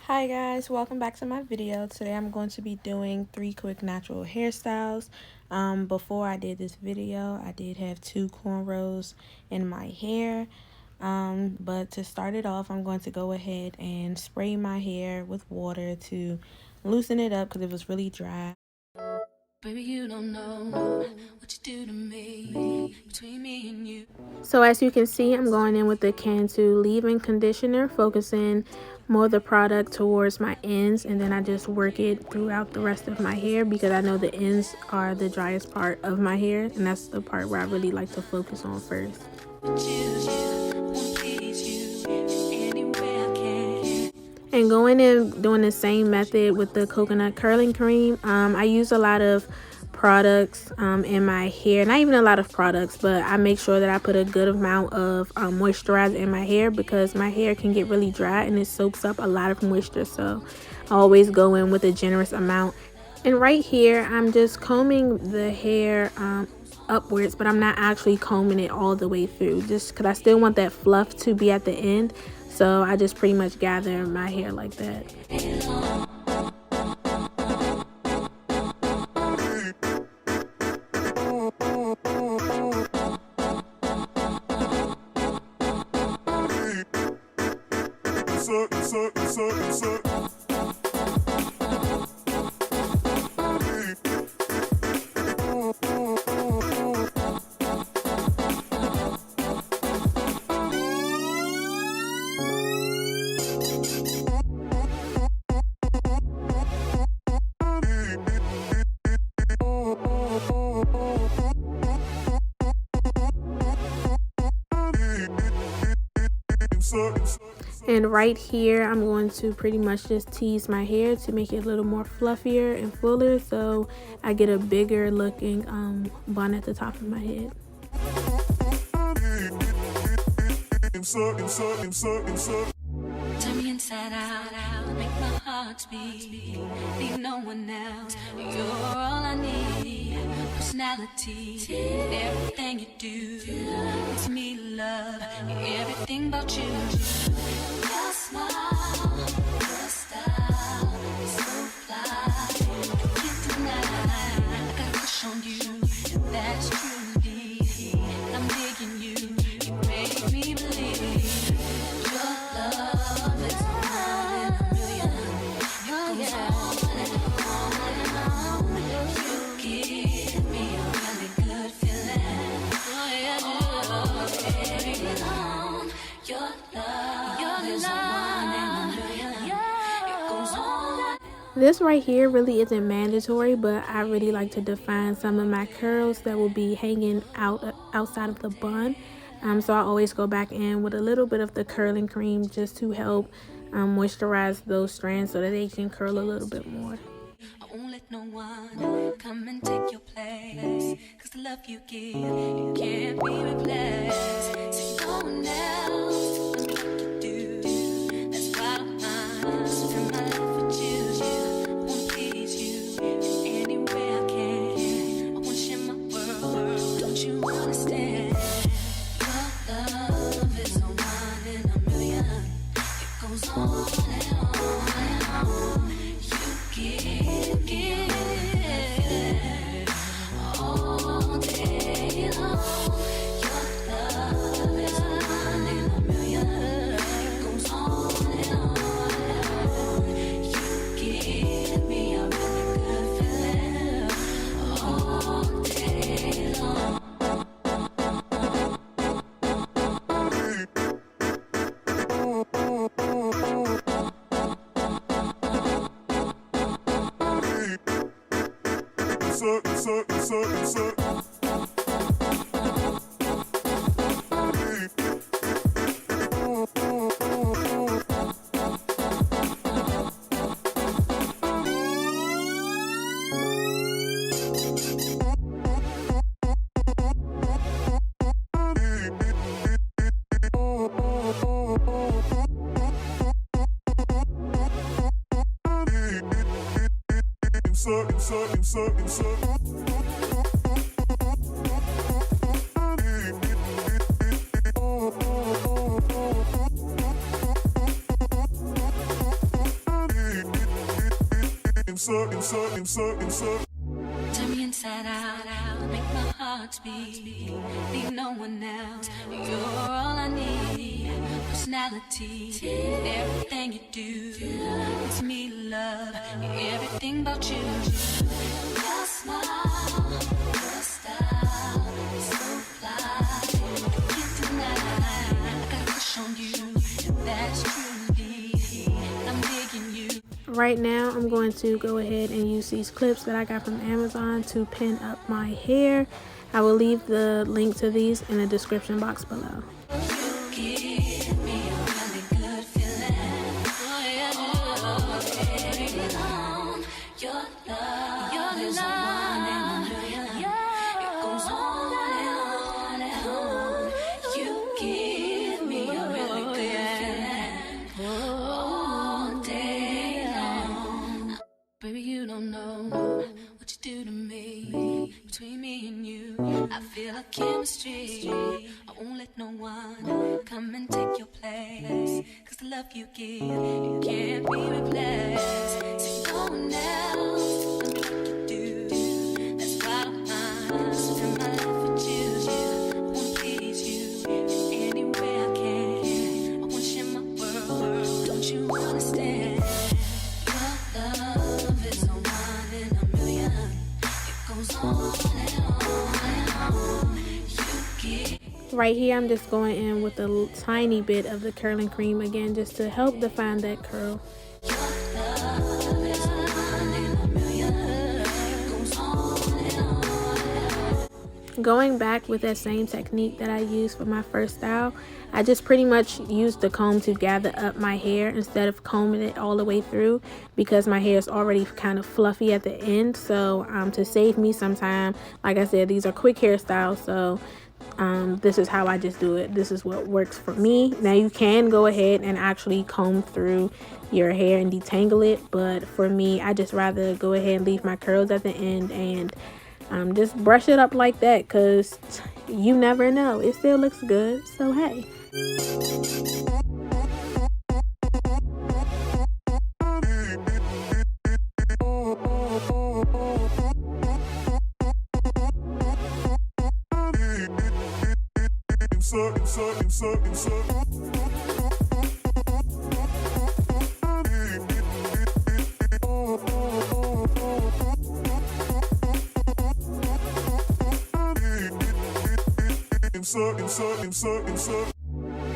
Hi guys, welcome back to my video. Today I'm going to be doing 3 quick natural hairstyles. Before I did this video, I did have 2 cornrows in my hair. But to start it off, I'm going to go ahead and spray my hair with water to loosen it up because it was really dry. Baby, you don't know what you do to me, between me and you. So as you can see, I'm going in with the Cantu leave-in conditioner, focusing more of the product towards my ends, and then I just work it throughout the rest of my hair because I know the ends are the driest part of my hair, and that's the part where I really like to focus on first. And going in doing the same method with the coconut curling cream. I use a lot of products in my hair, not even a lot of products, but I make sure that I put a good amount of moisturizer in my hair because my hair can get really dry and it soaks up a lot of moisture. So I always go in with a generous amount. And right here I'm just combing the hair upwards, but I'm not actually combing it all the way through just because I still want that fluff to be at the end. So I just pretty much gather my hair like that. And right here I'm going to pretty much just tease my hair to make it a little more fluffier and fuller, so I get a bigger looking bun at the top of my head. Turn me inside out, make my heart beat, need no one else, you're all I need. Personality, everything you do makes me love everything about you. Your smile, your style, so fly, can't deny. I got a crush on you, that's truly, I'm digging you, you make me believe. Your love is one in a million. It goes on and on and on. You give me a really good feeling. Oh yeah, oh, baby, long. Your love is one in a million. It goes on. This right here really isn't mandatory, but I really like to define some of my curls that will be hanging outside of the bun. So I always go back in with a little bit of the curling cream just to help moisturize those strands so that they can curl a little bit more. I won't let no one come and take your place, 'cause the love you give, it can't be replaced. So no one else knows what to do. That's why I spend my life with you. I wanna please you in any way I can. I wanna share my world, don't you understand? Your love is a one in a million. It goes on and on and on. You give all day long. Your love is a one in a million. It goes on and on and on. You give me a really good feeling all day long. Turn me inside out, make my heart beat. Need no one else, you're all I need. Personality, everything you do, it's me love, everything about you. Your smile, your style, so fly, I can't deny. I got a crush on you, that's true indeed. I'm digging you. Right now, I'm going to go ahead and use these clips that I got from Amazon to pin up my hair. I will leave the link to these in the description box below. Baby, you don't know what you do to me. Between me and you, I feel like chemistry. I won't let no one come and take your place. Cause the love you give, it can't be replaced. See, no one else can do what you do. That's why I spend my life with you. I wanna please you in any way I can. I wanna share my world, don't you understand? Your love is a one in a million. It goes on and on and on. You get. Right here, I'm just going in with a tiny bit of the curling cream again, just to help define that curl. Going back with that same technique that I used for my first style, I just pretty much used the comb to gather up my hair instead of combing it all the way through, because my hair is already kind of fluffy at the end. So to save me some time, like I said, these are quick hairstyles, so this is how I just do it. This is what works for me. Now you can go ahead and actually comb through your hair and detangle it, but for me, I just rather go ahead and leave my curls at the end and just brush it up like that, because you never know, it still looks good. So hey.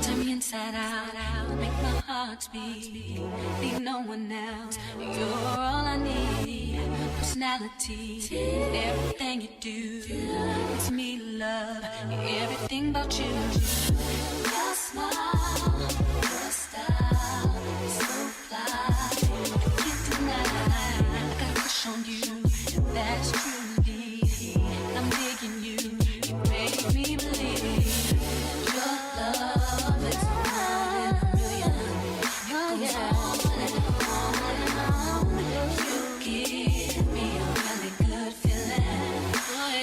Turn me inside out, make my heart beat. Need no one else, you're all I need. Personality, everything you do, it's me love, everything about you. Your smile, your style, so fly, I can't deny. I got a crush on you, that's true indeed. I'm digging you, you make me believe. Your love is one in a million. It goes on and on and on. You give me a really good feeling. Oh,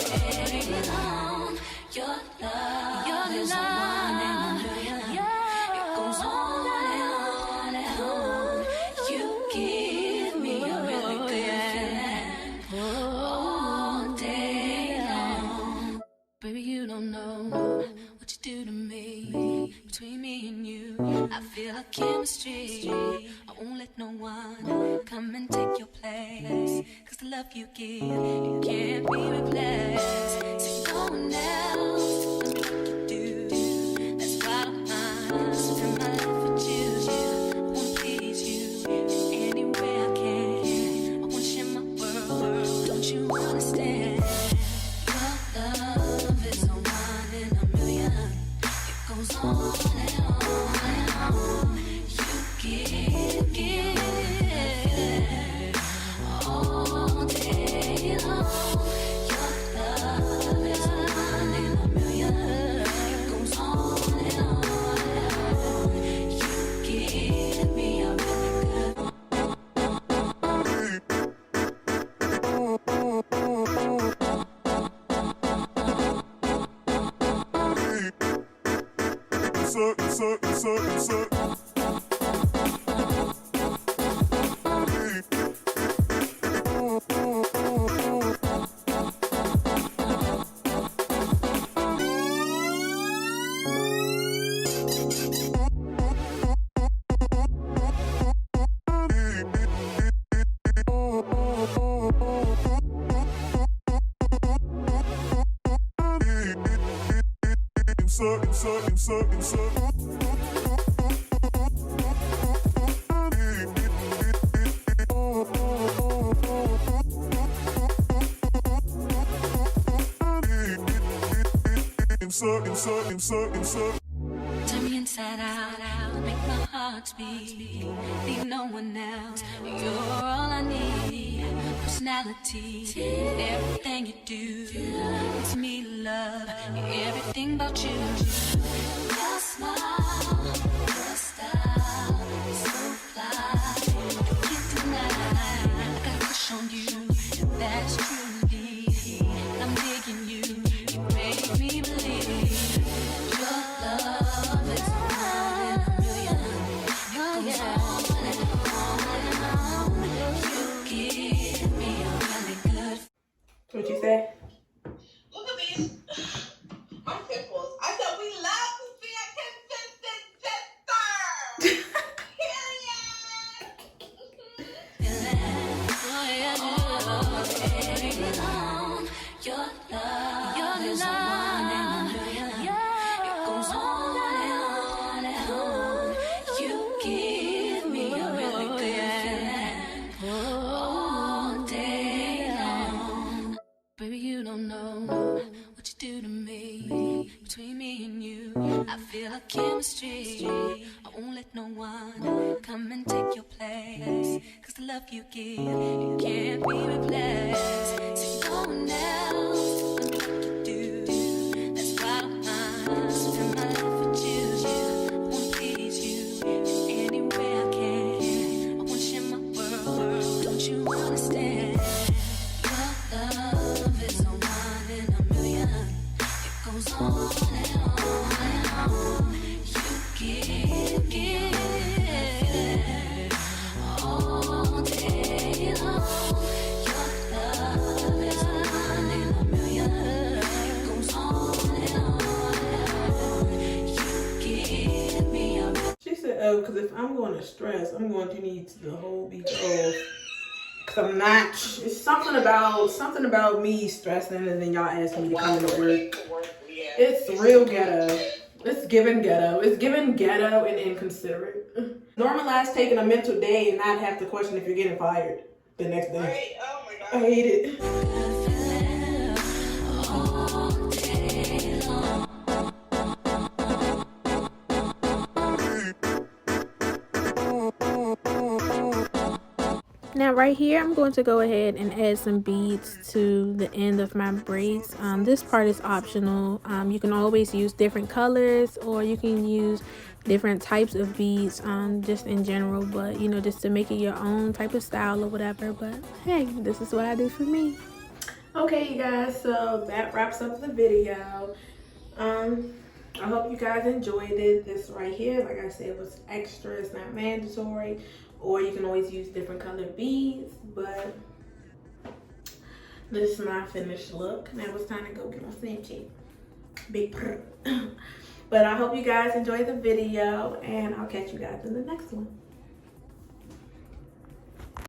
carry on. Your love is one in a million. It goes on and on and on. You give me a really good feeling all day long. Baby, you don't know what you do to me. Between me and you, I feel like chemistry. I won't let no one come and take your place. Cause the love you give, it can't be replaced. See, no one else can do what you do. That's why I spend my life with you. I wanna please you in any way I can. I wanna share my world, don't you understand? Your love is a one in a million. It goes on and on and on. You give all day long. Your love is a one in a million. It goes on and on and on. You give me a really good. Turn me inside out, make my heart beat. Need no one else, you're all I need. Personality, everything you do, it's me love, everything about you. Your smile, your style, so fly, you can't deny. I got a crush on you, that's truly, I'm digging you, you make me believe. What you say? Look at these. My pimples. I said we love to see a consistent sister. Period. Your love is one in a million. It goes on and on. You give me a really good feeling all day long. Baby, you don't know what you do to me. Between me and you, I feel a chemistry. I won't let no one come and take your place. Cause the love you give, it can't be replaced. See, no one else can do what you do. That's why I spend my life with you. I wanna please you in any way I can. I wanna share my world, don't you understand? Your love is a one in a million. It goes on and on and on. You give all day long. Your love is a one in a million. It goes on and on and on. You give me a She said, oh, because if I'm going to stress, I'm going to need the whole week off. Because I'm not, it's something about me stressing and then y'all asking me to come into work. It's real ghetto. It's giving ghetto. It's giving ghetto and inconsiderate. Normalize taking a mental day and not have to question if you're getting fired the next day. Right? Oh my I God. hate it. feeling all day long. Now right here, I'm going to go ahead and add some beads to the end of my braids. This part is optional. You can always use different colors or you can use different types of beads just in general, but you know, just to make it your own type of style or whatever. But hey, this is what I do for me. Okay, you guys, so that wraps up the video. I hope you guys enjoyed it. This right here, like I said, was extra. It's not mandatory. Or you can always use different colored beads. But this is my finished look. Now it's time to go get my Snapchat. Big purr. But I hope you guys enjoyed the video. And I'll catch you guys in the next one.